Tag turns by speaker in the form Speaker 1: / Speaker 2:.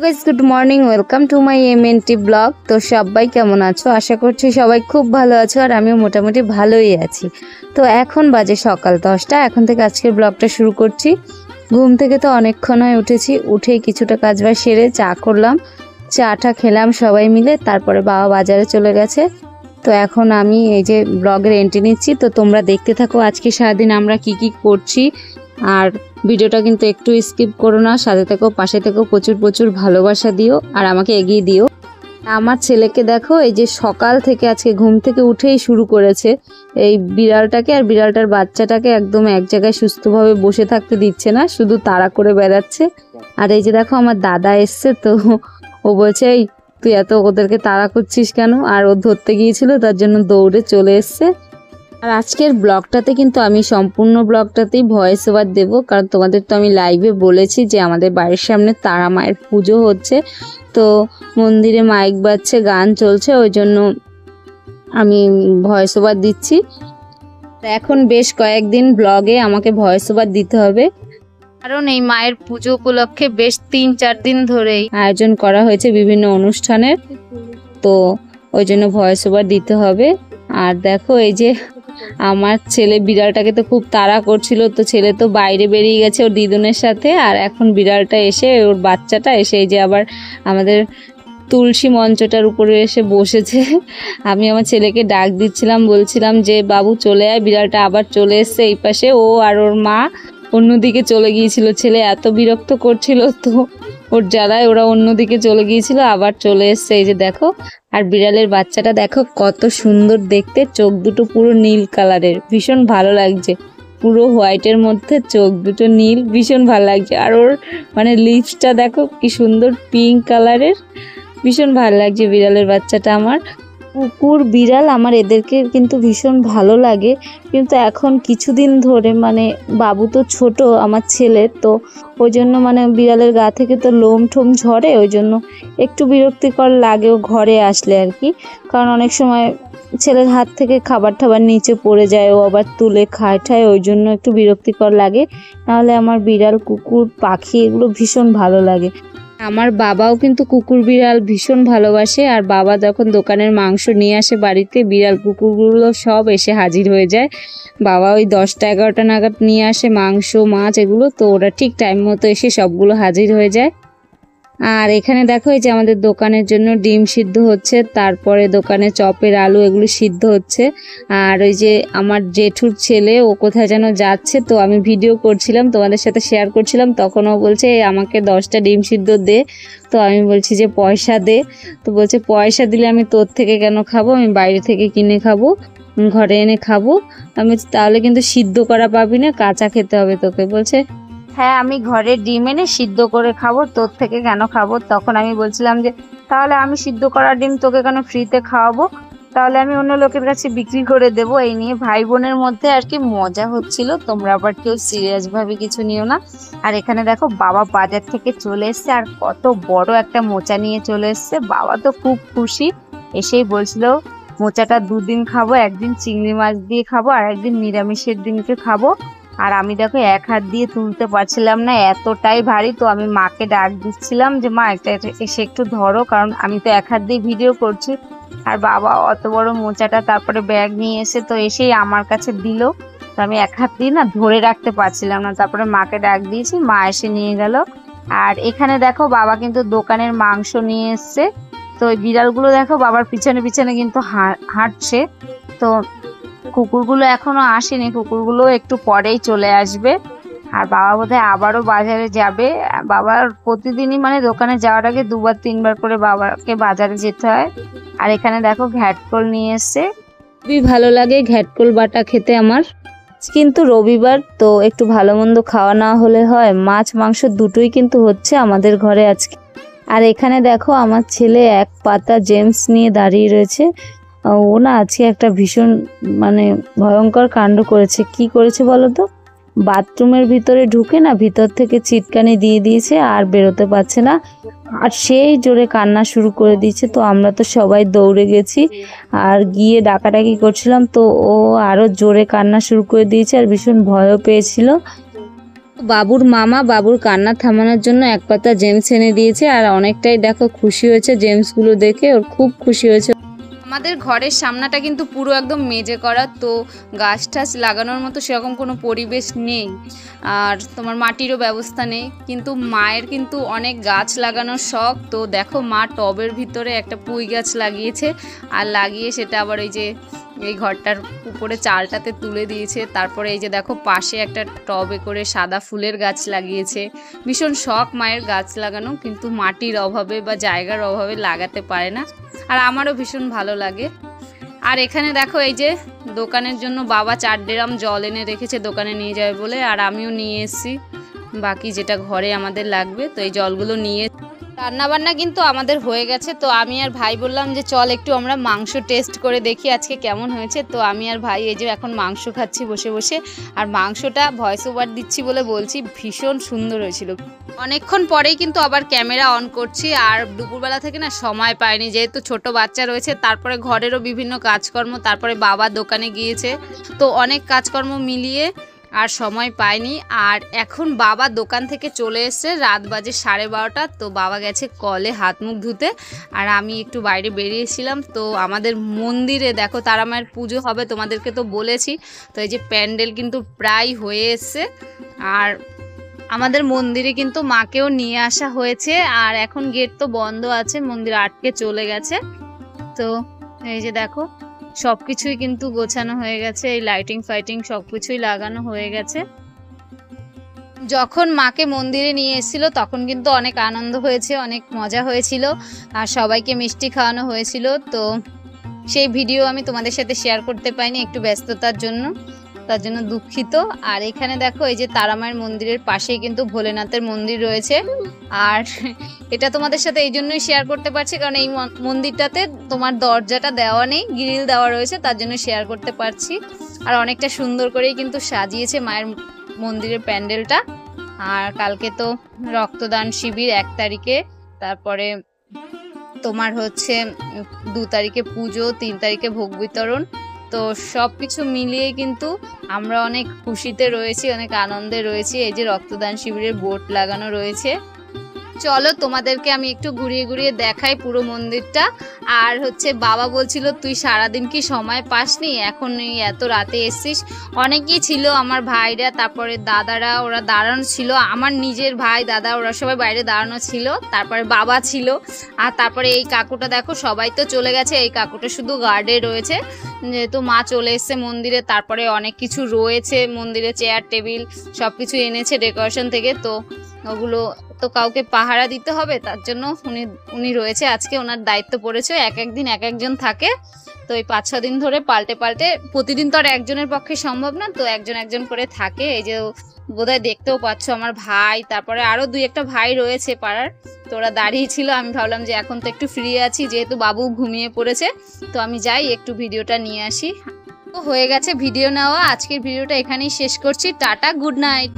Speaker 1: Guys, good morning, welcome to my MNT blog. তো সবাই কেমন আছো? আশা করছি সবাই খুব ভালো আছো, আর আমিও মোটামুটি ভালোই আছি। তো এখন বাজে সকাল 10টা। এখন থেকে আজকের ব্লগটা শুরু করছি। ঘুম থেকে তো অনেকক্ষণ হয় উঠেছি, উঠেই কিছুটা কাজবাজ সেরে চা করলাম, চাটা খেলাম সবাই মিলে। তারপরে বাবা বাজারে চলে গেছে। তো এখন আমি এই যে ব্লগের এন্ট্রি নিচ্ছি, তো তোমরা দেখতে থাকো আজকে সারাদিন আমরা কি কি করছি। আর ভিডিওটা কিন্তু একটু স্কিপ করো না, সাথে থেকো, পাশে থেকো, প্রচুর প্রচুর ভালোবাসা দিও আর আমাকে এগিয়ে দিও। আমার ছেলেকে দেখো, এই যে সকাল থেকে আজকে ঘুম থেকে উঠেই শুরু করেছে এই বিড়ালটাকে আর বিড়ালটার বাচ্চাটাকে একদম এক জায়গায় সুস্থভাবে বসে থাকতে দিচ্ছে না, শুধু তাড়া করে বেড়াচ্ছে। আর এই যে দেখো আমার দাদা এসছে, তো ও বলছে এই তুই এত ওদেরকে তাড়া করছিস কেন, আর ও ধরতে গিয়েছিল তার জন্য দৌড়ে চলে এসছে। আর আজকের ব্লগটাতে কিন্তু আমি সম্পূর্ণ ব্লগটাতেই ভয়েস ওভার দেবো, কারণ তোমাদের তো আমি লাইভে বলেছি যে আমাদের বাড়ির সামনে তারা মায়ের পুজো হচ্ছে, তো মন্দিরে মাইক বাজছে, গান চলছে, ওই জন্য আমি ভয়েস ওভার দিচ্ছি। এখন বেশ কয়েকদিন ব্লগে আমাকে ভয়েস ওভার দিতে হবে, কারণ এই মায়ের পুজো উপলক্ষে বেশ 3-4 দিন ধরেই আয়োজন করা হয়েছে বিভিন্ন অনুষ্ঠানের, তো ওই জন্য ভয়েস ওভার দিতে হবে। আর দেখো এই যে আমার ছেলে বিড়ালটাকে তো খুব তাড়া করছিল, তো ছেলে তো বাইরে বেরিয়ে গেছে ওর দিদুনের সাথে, আর এখন বিড়ালটা এসে ওর বাচ্চাটা এসে এই যে আবার আমাদের তুলসী মঞ্চটার উপরে এসে বসেছে। আমি আমার ছেলেকে ডাক দিচ্ছিলাম, বলছিলাম যে বাবু চলে আয়, বিড়ালটা আবার চলে এসছে এই পাশে। ও আর ওর মা অন্যদিকে চলে গিয়েছিল, ছেলে এত বিরক্ত করছিল, তো ওর জ্বালায় ওরা অন্যদিকে চলে গিয়েছিল, আবার চলে এসছে এই যে দেখো। আর বিড়ালের বাচ্চাটা দেখো কত সুন্দর দেখতে, চোখ দুটো পুরো নীল কালারের, ভীষণ ভালো লাগছে, পুরো হোয়াইটের মধ্যে চোখ দুটো নীল, ভীষণ ভালো লাগছে। আর ওর মানে লিপসটা দেখো কি সুন্দর পিঙ্ক কালারের, ভীষণ ভালো লাগছে বিড়ালের বাচ্চাটা আমার। কুকুর বিড়াল আমার এদেরকে কিন্তু ভীষণ ভালো লাগে, কিন্তু এখন কিছুদিন ধরে মানে বাবু তো ছোট আমার ছেলে, তো ওই জন্য মানে বিড়ালের গা থেকে তো লোম ঠোম ঝরে, ওই জন্য একটু বিরক্তিকর লাগে ও ঘরে আসলে আর কি। কারণ অনেক সময় ছেলের হাত থেকে খাবার টাবার নিচে পড়ে যায়, ও আবার তুলে খায় ঠায়, ওই জন্য একটু বিরক্তিকর লাগে। নাহলে আমার বিড়াল কুকুর পাখি এগুলো ভীষণ ভালো লাগে। আমার বাবাও কিন্তু কুকুর বিড়াল ভীষণ ভালোবাসে, আর বাবা যখন দোকানের মাংস নিয়ে আসে বাড়িতে, বিড়াল কুকুরগুলো সব এসে হাজির হয়ে যায়। বাবা ওই 10টা-11টা নাগাদ নিয়ে আসে মাংস মাছ এগুলো, তো ওরা ঠিক টাইম মতো এসে সবগুলো হাজির হয়ে যায়। আর এখানে দেখো এই যে আমাদের দোকানের জন্য ডিম সিদ্ধ হচ্ছে, তারপরে দোকানে চপের আলু এগুলো সিদ্ধ হচ্ছে। আর ওই যে আমার জেঠুর ছেলে ও কোথায় যেন যাচ্ছে, তো আমি ভিডিও করছিলাম তোমাদের সাথে শেয়ার করছিলাম, তখন ও বলছে আমাকে 10টা ডিম সিদ্ধ দে। তো আমি বলছি যে পয়সা দে, তো বলছে পয়সা দিলে আমি তোর থেকে কেন খাবো, আমি বাইরে থেকে কিনে খাবো, ঘরে এনে খাবো। আমি তাহলে কিন্তু সিদ্ধ করা পাবি না, কাঁচা খেতে হবে তোকে। বলছে হ্যাঁ আমি ঘরে ডিম এনে সিদ্ধ করে খাবো, তোর থেকে কেন খাবো। তখন আমি বলছিলাম যে তাহলে আমি সিদ্ধ করা ডিম তোকে কেন ফ্রিতে খাওয়াবো, তাহলে আমি অন্য লোকের কাছে বিক্রি করে দেবো। এই নিয়ে ভাই বোনের মধ্যে আর কি মজা হচ্ছিল, তোমরা আবার কেউ সিরিয়াস ভাবে কিছু নিও না। আর এখানে দেখো বাবা বাজার থেকে চলে এসছে, আর কত বড় একটা মোচা নিয়ে চলে এসছে। বাবা তো খুব খুশি, এসেই বলছিল মোচাটা 2 দিন খাবো, একদিন চিংড়ি মাছ দিয়ে খাবো আর একদিন নিরামিষের দিনকে খাবো। আর আমি দেখো এক হাত দিয়ে তুলতে পারছিলাম না, এতটাই ভারী। তো আমি মাকে ডাক দিচ্ছিলাম যে মা একটা এসে একটু ধরো, কারণ আমি তো এক হাত দিয়ে ভিডিও করছি। আর বাবা অত বড় মোচাটা তারপরে ব্যাগ নিয়ে এসে তো এসেই আমার কাছে দিল, তো আমি এক হাত দিয়ে না ধরে রাখতে পারছিলাম না, তারপরে মাকে ডাক দিয়েছি, মা এসে নিয়ে গেল। আর এখানে দেখো বাবা কিন্তু দোকানের মাংস নিয়ে এসছে, তো ওই বিড়ালগুলো দেখো বাবার পিছনে পিছনে কিন্তু হাঁটছে। তো কুকুরগুলো এখনো আসেনি, কুকুরগুলো একটু পরেই চলে আসবে। আর বাবা বোধহয় আবারও বাজারে যাবে। বাবার প্রতিদিনই মানে দোকানে যাওয়ার আগে 2-3 বার করে বাবাকে বাজারে যেতে হয়। আর এখানে দেখো ঘ্যাটকল নিয়ে এসছে, খুবই ভালো লাগে ঘ্যাটকল বাটা খেতে আমার। কিন্তু রবিবার তো একটু ভালো মন্দ খাওয়া না হলে হয়, মাছ মাংস দুটোই কিন্তু হচ্ছে আমাদের ঘরে আজকে। আর এখানে দেখো আমার ছেলে এক পাতা জেমস নিয়ে দাঁড়িয়ে রয়েছে। ও না আজকে একটা ভীষণ মানে ভয়ঙ্কর কাণ্ড করেছে। কি করেছে বলো তো, বাথরুমের ভিতরে ঢুকে না ভিতর থেকে ছিটকানি দিয়ে দিয়েছে, আর বেরোতে পারছে না, আর সেই জোরে কান্না শুরু করে দিয়েছে। তো আমরা তো সবাই দৌড়ে গেছি আর গিয়ে ডাকাডাকি করছিলাম, তো ও আরও জোরে কান্না শুরু করে দিয়েছে আর ভীষণ ভয়ও পেয়েছিল। বাবুর মামা বাবুর কান্না থামানোর জন্য এক পাতা জেমস এনে দিয়েছে, আর অনেকটাই দেখো খুশি হয়েছে জেমসগুলো দেখে, ওর খুব খুশি হয়েছে। আমাদের ঘরের সামনাটা কিন্তু পুরো একদম মেজে করা, তো গাছ টাছ লাগানোর মতো সেরকম কোনো পরিবেশ নেই, আর তোমার মাটিরও ব্যবস্থা নেই। কিন্তু মায়ের কিন্তু অনেক গাছ লাগানোর শখ, তো দেখো মা টবের ভিতরে একটা পুঁই গাছ লাগিয়েছে, আর লাগিয়ে সেটা আবার ওই যে এই ঘরটার উপরে চালটাতে তুলে দিয়েছে। তারপরে এই যে দেখো পাশে একটা টবে করে সাদা ফুলের গাছ লাগিয়েছে। ভীষণ শখ মায়ের গাছ লাগানো, কিন্তু মাটির অভাবে বা জায়গার অভাবে লাগাতে পারে না, আর আমারও ভীষণ ভালো লাগে। আর এখানে দেখো এই যে দোকানের জন্য বাবা 4 ড্রাম জল এনে রেখেছে দোকানে নিয়ে যাবে বলে, আর আমিও নিয়ে এসেছি বাকি যেটা ঘরে আমাদের লাগবে। তো এই জলগুলো নিয়ে রান্নাবান্না কিন্তু আমাদের হয়ে গেছে। তো আমি আর ভাই বললাম যে চল একটু আমরা মাংস টেস্ট করে দেখি আজকে কেমন হয়েছে। তো আমি আর ভাই এই যে এখন মাংস খাচ্ছি বসে বসে, আর মাংসটা ভয়েস ওভার দিচ্ছি বলে বলছি ভীষণ সুন্দর হয়েছিল। অনেকক্ষণ পরেই কিন্তু আবার ক্যামেরা অন করছি, আর দুপুরবেলা থেকে না সময় পাইনি, যেহেতু ছোট বাচ্চা রয়েছে, তারপরে ঘরেরও বিভিন্ন কাজকর্ম, তারপরে বাবা দোকানে গিয়েছে, তো অনেক কাজকর্ম মিলিয়ে আর সময় পাইনি। আর এখন বাবা দোকান থেকে চলে এসছে, রাত বাজে 12:30। তো বাবা গেছে কলে হাত মুখ ধুতে, আর আমি একটু বাইরে বেরিয়েছিলাম। তো আমাদের মন্দিরে দেখো তারা মায়ের পুজো হবে, তোমাদেরকে তো বলেছি। তো এই যে প্যান্ডেল কিন্তু প্রায় হয়ে এসছে, আর আমাদের মন্দিরে কিন্তু মাকেও নিয়ে আসা হয়েছে, আর এখন গেট তো বন্ধ আছে, মন্দির আটকে চলে গেছে। তো এই যে দেখো সব কিছুই কিন্তু গোছানো হয়ে গেছে, এই লাইটিং ফাইটিং সব কিছুই লাগানো হয়ে গেছে। যখন মাকে মন্দিরে নিয়ে এসেছিল তখন কিন্তু অনেক আনন্দ হয়েছে, অনেক মজা হয়েছিল, আর সবাইকে মিষ্টি খাওয়ানো হয়েছিল। তো সেই ভিডিও আমি তোমাদের সাথে শেয়ার করতে পারিনি একটু ব্যস্ততার জন্য, তার জন্য দুঃখিত। আর এখানে দেখো এই যে তারামায়ের মন্দিরের পাশেই কিন্তু ভোলেনাথের মন্দির রয়েছে, আর এটা তোমাদের সাথে এই জন্যই শেয়ার করতে পারছি কারণ এই মন্দিরটাতে তোমার দরজাটা দেওয়া নেই, গ্রিল দেওয়া রয়েছে, তার জন্য শেয়ার করতে পারছি। আর অনেকটা সুন্দর করেই কিন্তু সাজিয়েছে মায়ের মন্দিরের প্যান্ডেলটা। আর কালকে তো রক্তদান শিবির 1 তারিখে, তারপরে তোমার হচ্ছে 2 তারিখে পুজো, 3 তারিখে ভোগ বিতরণ। তো সব কিছু মিলিয়ে কিন্তু আমরা অনেক খুশিতে রয়েছি, অনেক আনন্দে রয়েছি। এই যে রক্তদান শিবিরের বোর্ড লাগানো রয়েছে। চলো তোমাদেরকে আমি একটু ঘুরিয়ে ঘুরিয়ে দেখাই পুরো মন্দিরটা। আর হচ্ছে বাবা বলছিল তুই সারাদিন কি সময় পাসনি, এখন এই এত রাতে এসছিস। অনেকেই ছিল আমার ভাইরা, তারপরে দাদারা, ওরা দাঁড়ানো ছিল, আমার নিজের ভাই দাদা ওরা সবাই বাইরে দাঁড়ানো ছিল, তারপরে বাবা ছিল, আর তারপরে এই কাকুটা দেখো সবাই তো চলে গেছে, এই কাকুটা শুধু গার্ডে রয়েছে, যেহেতু মা চলে এসছে মন্দিরে। তারপরে অনেক কিছু রয়েছে মন্দিরে, চেয়ার টেবিল সব কিছু এনেছে ডেকোরেশন থেকে, তো ওগুলো তো কাউকে পাহারা দিতে হবে, তার জন্য উনি রয়েছে আজকে, ওনার দায়িত্ব পড়েছে। এক একদিন এক একজন থাকে, তো এই 5-6 দিন ধরে পাল্টে পাল্টে, প্রতিদিন তো আর একজনের পক্ষে সম্ভব না, তো একজন একজন করে থাকে। এই যে বোধহয় দেখতেও পাচ্ছ আমার ভাই, তারপরে আরও 2-1টা ভাই রয়েছে পাড়ার, তো ওরা দাঁড়িয়ে ছিল। আমি ভাবলাম যে এখন তো একটু ফ্রি আছি, যেহেতু বাবু ঘুমিয়ে পড়েছে, তো আমি যাই একটু ভিডিওটা নিয়ে আসি। তো হয়ে গেছে ভিডিও নেওয়া, আজকের ভিডিওটা এখানেই শেষ করছি। Tata, good night.